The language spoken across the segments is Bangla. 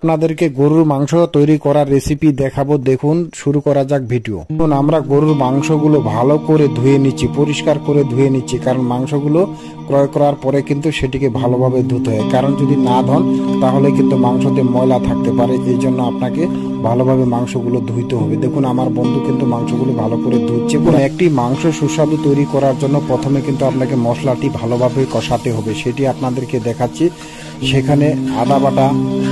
আপনাদেরকে গরুর মাংস তৈরি করার রেসিপি দেখাবো। দেখুন, শুরু করা যাক ভিডিও। এখন আমরা গরুর মাংসগুলো ভালো করে ধুয়ে নিচ্ছি, পরিষ্কার করে ধুয়ে নিচ্ছি, কারণ মাংসগুলো ক্রয় করার পরে কিন্তু সেটিকে ভালোভাবে ধুতে হয়, কারণ যদি না ধন তাহলে কিন্তু মাংসতে ময়লা থাকতে পারে। এই জন্য আপনাকে ভালোভাবে মাংসগুলো ধুইতে হবে। দেখুন, আমার বন্ধু কিন্তু মাংসগুলো ভালো করে ধুচ্ছে। একটি মাংস সুস্বাদু তৈরি করার জন্য প্রথমে কিন্তু আপনাকে মশলাটি ভালোভাবে কষাতে হবে, সেটি আপনাদেরকে দেখাচ্ছি। সেখানে আদা বাটা,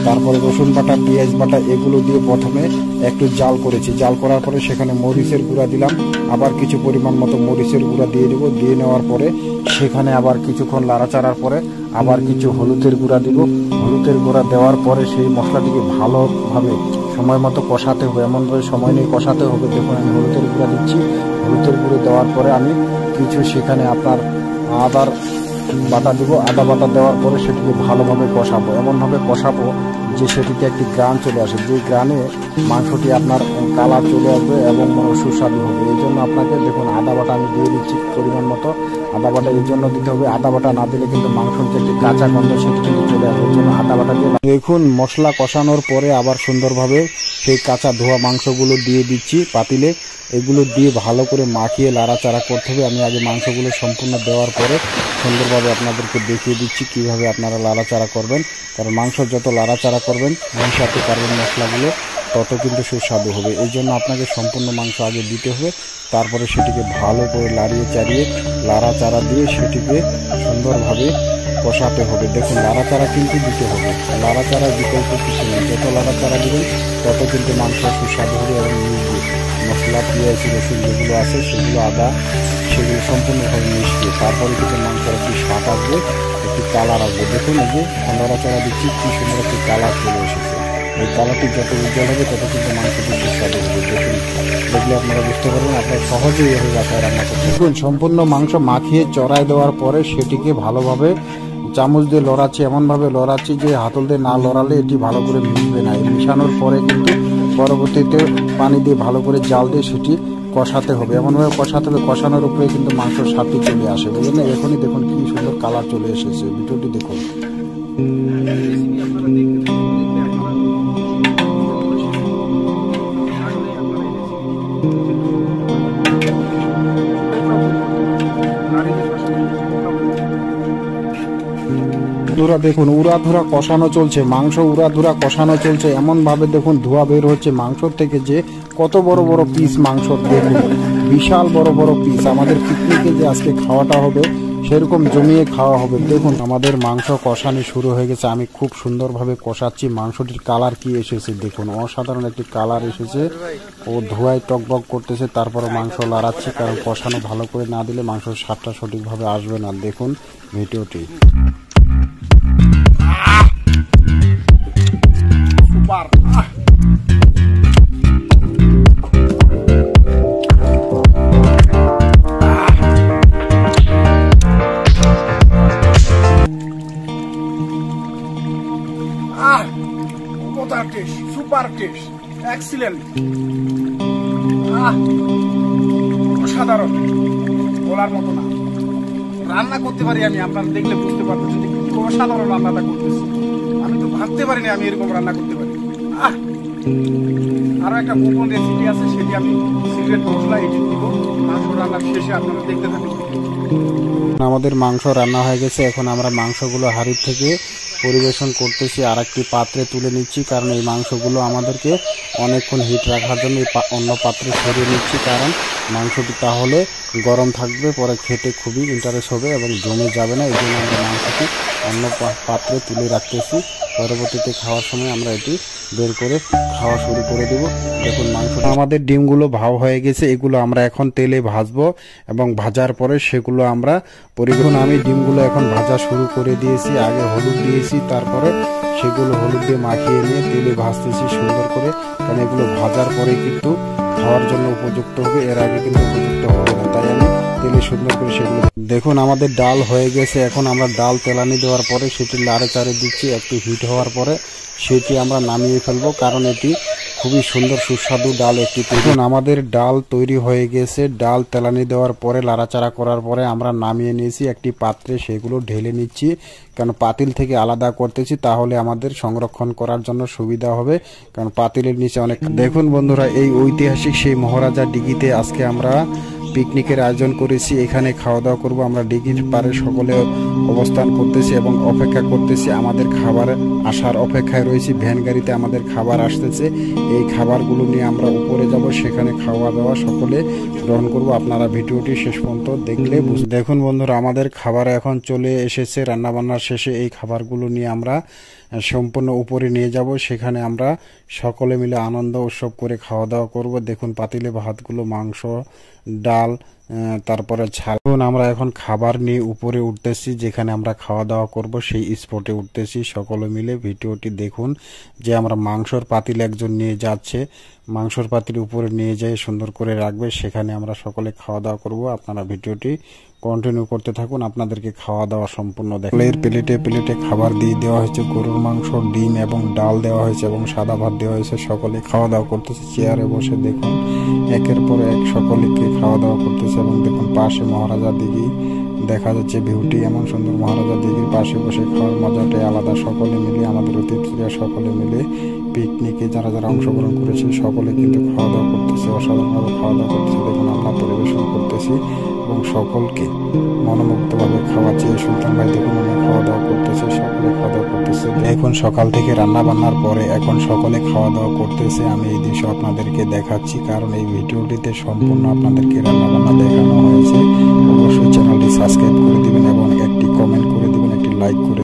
তারপরে রসুন বাটা, পেঁয়াজ বাটা এগুলো দিয়ে প্রথমে একটু জাল করেছি। জাল করার পরে সেখানে মরিচের গুঁড়া দিলাম, আবার কিছু পরিমাণ মতো মরিচের গুঁড়া দিয়ে দেবো। দিয়ে নেওয়ার পরে সেখানে আবার কিছুক্ষণ লাড়াচাড়ার পরে আবার কিছু হলুদের গুঁড়া দিব। হলুদের গুঁড়া দেওয়ার পরে সেই মশলাটিকে ভালোভাবে সময় মতো কষাতে হবে, এমনভাবে সময় নিয়ে কষাতে হবে। দেখুন, আমি হলুদের গুঁড়া দিচ্ছি। হলুদের গুঁড়ো দেওয়ার পরে আমি কিছু সেখানে আপনার আদার বাটা দিব। আদা বাটা দেওয়ার পরে সেটিকে ভালোভাবে কষাবো, এমনভাবে কষাবো যে সেটিতে একটি গ্রান চলে আসে, যে গ্রানে মাংসটি আপনার কালার চলে আসবে এবং সুস্বাদু হবে। এই জন্য আপনাকে দেখুন আদা বাটা আমি দিয়ে দিচ্ছি পরিমাণ মতো। আদা বাটা এই জন্য দিতে হবে, আদা বাটা না দিলে কিন্তু মাংসর যে একটি কাঁচা গন্ধ সেটি কিন্তু চলে আসবে। এই জন্য আদা বাটা দিয়ে দেখুন মশলা কষানোর পরে আবার সুন্দরভাবে সেই কাঁচা ধোয়া মাংসগুলো দিয়ে দিচ্ছি পাতিলে। এগুলো দিয়ে ভালো করে মাখিয়ে লাড়াচাড়া করতে হবে। আমি আগে মাংসগুলো সম্পূর্ণ দেওয়ার পরে সুন্দরভাবে আপনাদেরকে দেখিয়ে দিচ্ছি কিভাবে আপনারা লাড়াচাড়া করবেন, কারণ মাংস যত লাড়াচাড়া করবেন মিশাতে পারবেন মশলাগুলো, তত কিন্তু সুস্বাদু হবে। এই জন্য আপনাকে সম্পূর্ণ মাংস আগে দিতে হবে, তারপরে সেটিকে ভালো করে লাড়াচাড়া দিয়ে সেটিকে সুন্দরভাবে কষাতে হবে। দেখুন, লাড়াচাড়া কিন্তু দিতে হবে, লাড়াচাড়ার বিকল্প কিছু নেই। যত লাড়াচাড়া দেবেন তত কিন্তু মাংস সুস্বাদু হবে এবং মিশবে। মশলা, পেঁয়াজ, রসুন যেগুলো আছে সেগুলো, আদা, সেগুলো সম্পূর্ণভাবে মিশবে। তারপরে কিন্তু মাংসের একটি স্বাদ আসবে, একটি কালার আসবে। দেখুন, এই যে লাড়াচাড়া দিচ্ছি, কি সুন্দর একটি কালার চলে এসেছে। এই কালারটি যত উজ্জ্বল হবে তত কিন্তু মাংসটি সুস্বাদু হবে। দেখুন, দেখলে আপনারা বুঝতে পারবেন, আপনারা সহজেই এভাবে বাসায় রান্না করতে। দেখুন, সম্পূর্ণ মাংস মাখিয়ে চড়াই দেওয়ার পরে সেটিকে ভালোভাবে চামচ দিয়ে লড়াচ্ছি, এমনভাবে লড়াচ্ছি যে হাতল দিয়ে না লড়ালে এটি ভালো করে মিশবে না। এই মিশানোর পরে কিন্তু পরবর্তীতে পানি দিয়ে ভালো করে জাল দিয়ে সেটি কষাতে হবে, এমনভাবে কষাতে হবে, কষানোর উপরে কিন্তু মাংসের স্বাদটি চলে আসে। বুঝলেন? এখনই দেখুন কি সুন্দর কালার চলে এসেছে। ভিডিওটি দেখুন। দেখুন, উড়াধুরা কষানো চলছে, মাংস উড়াধুরা কষানো চলছে। এমন ভাবে দেখুন ধোঁয়া বের হচ্ছে মাংসর থেকে, যে কত বড় বড় পিস মাংস, দেখুন বিশাল বড় বড় পিস। আমাদের পিকনিকে যে আজকে খাওয়াটা হবে সেরকম জমিয়ে খাওয়া হবে। দেখুন, আমাদের মাংস কষানো শুরু হয়ে গেছে। আমি খুব সুন্দরভাবে কষাচ্ছি। মাংসটির কালার কি এসেছে দেখুন, অসাধারণ একটি কালার এসেছে। ও ধোঁয়ায় টকবক করতেছে, তারপরে মাংস লাড়াচ্ছি, কারণ কষানো ভালো করে না দিলে মাংসের স্বাদটা সঠিকভাবে আসবে না। দেখুন ভিডিওটি। সুপার টেস্ট, এক্সিলেন্ট, অসাধারণ, বলার মতো না। রান্না করতে পারি আমি, আপনারা দেখলে বুঝতে পারবেন যে কি অসাধারণ রান্নাটা করতেছি। আমি তো ভাবতে পারিনি আমি এরকম রান্না করতে পারি। আরো একটা গোপন রেসিপি আছে, সেটি আমি সিক্রেট মশলা এডিট দিব মাংস রান্নার শেষে, আপনারা দেখতে থাকুন। আমাদের মাংস রান্না হয়ে গেছে। এখন আমরা মাংসগুলো হাঁড়ি থেকে পরিবেশন করতেছি, আর একটি পাত্রে তুলে নিচ্ছি, কারণ এই মাংসগুলো আমাদেরকে অনেকক্ষণ হিট রাখার জন্য অন্য পাত্রে সরিয়ে নিচ্ছি, কারণ মাংসটি তাহলে গরম থাকবে, পরে খেতে খুবই ইন্টারেস্ট হবে এবং জমে যাবে না। এই জন্য আমরা মাংসটি অন্য পাত্রে তুলে রাখতেছি। পরবর্তীতে খাওয়ার সময় আমরা এটি বের করে খাওয়া শুরু করে দেব। দেখুন, মাংসটা আমাদের ডিমগুলো ভাও হয়ে গেছে। এগুলো আমরা এখন তেলে ভাজবো এবং ভাজার পরে সেগুলো আমরা পরিবেশন। আমি ডিমগুলো এখন ভাজা শুরু করে দিয়েছি। আগে হলুদ দিয়েছি, তারপরে সেগুলো হলুদ দিয়ে মাখিয়ে নিয়ে তেলে ভাজতেছি সুন্দর করে, কারণ এগুলো ভাজার পরে কিন্তু খাওয়ার জন্য উপযুক্ত হবে, এর আগে কিন্তু উপযুক্ত হবে না। তাই আমি তেলে সুন্দর করে সেগুলো। দেখুন, আমাদের ডাল হয়ে গেছে। এখন আমরা ডাল তেলানি দেওয়ার পরে সেটি লাড়ে চাড়ে দিচ্ছি। একটু হিট হওয়ার পরে সেটি আমরা নামিয়ে ফেলবো, কারণ এটি খুবই সুন্দর সুস্বাদু ডাল একটি দেখুন আমাদের ডাল তৈরি হয়ে গেছে। ডাল তেলানি দেওয়ার পরে লাড়াচাড়া করার পরে আমরা নামিয়ে নিয়েছি একটি পাত্রে, সেগুলো ঢেলে নিচ্ছি কারণ পাতিল থেকে আলাদা করতেছি, তাহলে আমাদের সংরক্ষণ করার জন্য সুবিধা হবে, কারণ পাতিলের নিচে অনেক। দেখুন বন্ধুরা, এই ঐতিহাসিক সেই মহারাজা দিঘিতে আজকে আমরা পিকনিকের আয়োজন করেছি। এখানে খাওয়া দাওয়া করব। আমরা দিঘির পারে সকলে অবস্থান করতেছি এবং অপেক্ষা করতেছি, আমাদের খাবার আসার অপেক্ষায় রয়েছি। ভ্যান গাড়িতে আমাদের খাবার আসতেছে, এই খাবারগুলো নিয়ে আমরা উপরে যাব, সেখানে খাওয়া দাওয়া সকলে গ্রহণ করব। আপনারা ভিডিওটি শেষ পর্যন্ত দেখলে দেখুন বন্ধুরা, আমাদের খাবার এখন চলে এসেছে। রান্নাবান্নার শেষে এই খাবারগুলো নিয়ে আমরা সম্পূর্ণ উপরে নিয়ে যাব, সেখানে আমরা সকলে মিলে আনন্দ উৎসব করে খাওয়া দাওয়া করব। দেখুন পাতিলে ভাতগুলো, মাংস, ডাল, তারপরে ঝাল। আমরা এখন খাবার নিয়ে উপরে উঠতেছি, যেখানে আমরা খাওয়া দাওয়া করব সেই স্পটে উঠতেছি। সকলে মিলে ভিডিওটি দেখুন যে আমরা মাংসর পাতিল একজন নিয়ে যাচ্ছে, মাংসর পাতিল উপরে নিয়ে যেয়ে সুন্দর করে রাখবে, সেখানে আমরা সকলে খাওয়া দাওয়া করব। আপনারা ভিডিওটি কন্টিনিউ করতে থাকুন, আপনাদেরকে খাওয়া দাওয়া সম্পূর্ণ দেখুন। এর প্লেটে প্লেটে খাবার দিয়ে দেওয়া হয়েছে, গরুর মাংস, ডিম এবং ডাল দেওয়া হয়েছে এবং সাদা ভাত দেওয়া হয়েছে। সকলে খাওয়া দাওয়া করতেছে চেয়ারে বসে। দেখুন একের পর এক সকলকে খাওয়া দাওয়া করতেছে এবং দেখুন পাশে মহারাজা দিঘি দেখা যাচ্ছে, ভিউটি এমন সুন্দর। মহারাজা দিঘির পাশে বসে খাওয়ার মজাটাই আলাদা। সকলে মিলে আমাদের অতিথিরা সকলে মিলে পিকনিকে যারা যারা অংশগ্রহণ করেছে সকলে কিন্তু খাওয়া দাওয়া করতেছে, অসাধারণভাবে খাওয়া দাওয়া করতেছে। দেখুন আমরা পরিবেশন করতেছি এবং সকলকে মনোমুগ্ধভাবে খাওয়াচ্ছে। সুলতান ভাই দেখুন উনি খাওয়া দাওয়া করতেছে, সকলে খাওয়া দাওয়া করতেছে। এখন সকাল থেকে রান্না বান্নার পরে এখন সকলে খাওয়া দাওয়া করতেছে। আমি এই দৃশ্য আপনাদেরকে দেখাচ্ছি, কারণ এই ভিডিওটিতে সম্পূর্ণ আপনাদেরকে রান্না বান্না দেখানো হয়েছে। অবশ্যই চ্যানেলটি সাবস্ক্রাইব করে দিবেন এবং একটি কমেন্ট করে দিবেন, একটি লাইক করে